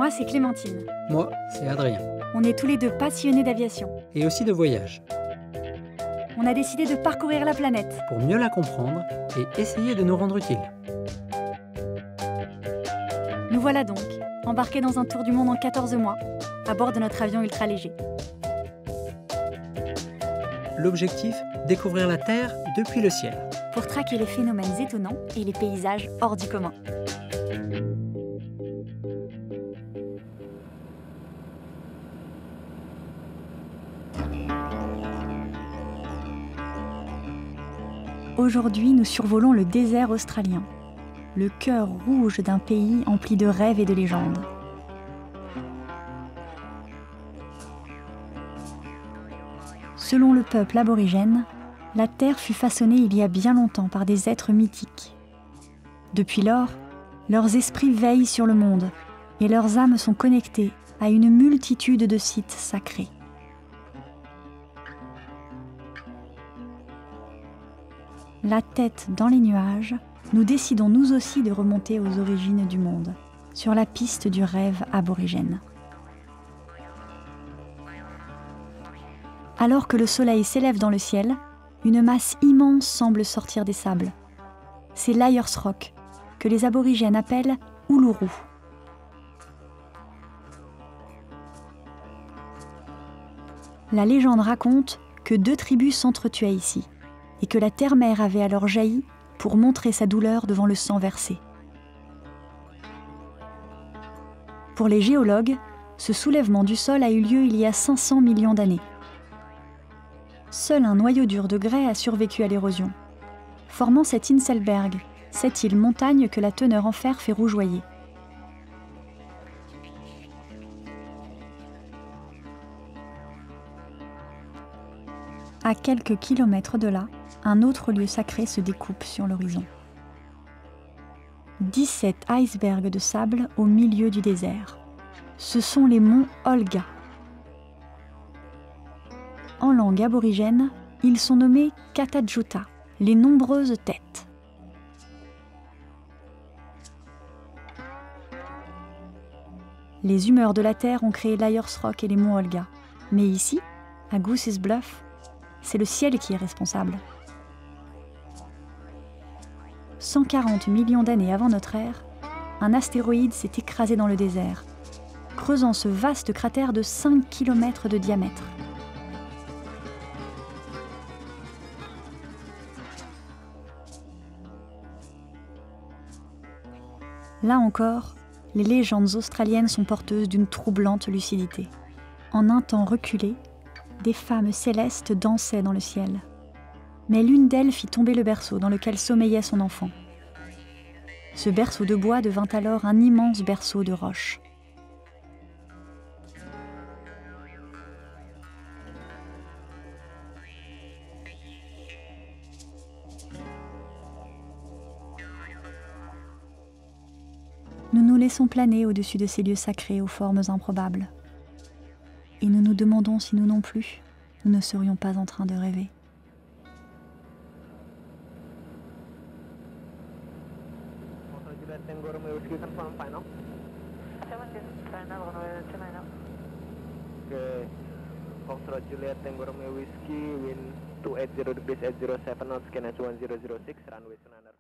Moi, c'est Clémentine. Moi, c'est Adrien. On est tous les deux passionnés d'aviation. Et aussi de voyage. On a décidé de parcourir la planète. Pour mieux la comprendre et essayer de nous rendre utiles. Nous voilà donc, embarqués dans un tour du monde en 14 mois, à bord de notre avion ultra léger. L'objectif, découvrir la Terre depuis le ciel. Pour traquer les phénomènes étonnants et les paysages hors du commun. Aujourd'hui, nous survolons le désert australien, le cœur rouge d'un pays empli de rêves et de légendes. Selon le peuple aborigène, la Terre fut façonnée il y a bien longtemps par des êtres mythiques. Depuis lors, leurs esprits veillent sur le monde et leurs âmes sont connectées à une multitude de sites sacrés. La tête dans les nuages, nous décidons nous aussi de remonter aux origines du monde, sur la piste du rêve aborigène. Alors que le soleil s'élève dans le ciel, une masse immense semble sortir des sables. C'est l'Ayers Rock, que les aborigènes appellent Uluru. La légende raconte que 2 tribus s'entretuaient ici, et que la terre-mère avait alors jailli pour montrer sa douleur devant le sang versé. Pour les géologues, ce soulèvement du sol a eu lieu il y a 500 millions d'années. Seul un noyau dur de grès a survécu à l'érosion, formant cet Inselberg, cette île montagne que la teneur en fer fait rougeoyer. À quelques kilomètres de là, un autre lieu sacré se découpe sur l'horizon. 17 icebergs de sable au milieu du désert. Ce sont les monts Olga. En langue aborigène, ils sont nommés Katajuta, les nombreuses têtes. Les humeurs de la Terre ont créé l'Ayers Rock et les monts Olga. Mais ici, à Goose's Bluff, c'est le ciel qui est responsable. 140 millions d'années avant notre ère, un astéroïde s'est écrasé dans le désert, creusant ce vaste cratère de 5 km de diamètre. Là encore, les légendes australiennes sont porteuses d'une troublante lucidité. En un temps reculé, des femmes célestes dansaient dans le ciel. Mais l'une d'elles fit tomber le berceau dans lequel sommeillait son enfant. Ce berceau de bois devint alors un immense berceau de roche. Nous nous laissons planer au-dessus de ces lieux sacrés aux formes improbables. Et nous nous demandons si nous non plus, nous ne serions pas en train de rêver. Tango Romeo Whiskey confirm final. Final runway 29. Okay. Foxtrot Juliet Tango Romeo Whiskey, wind 280 degrees 807 knots, scan S1006, runway 29.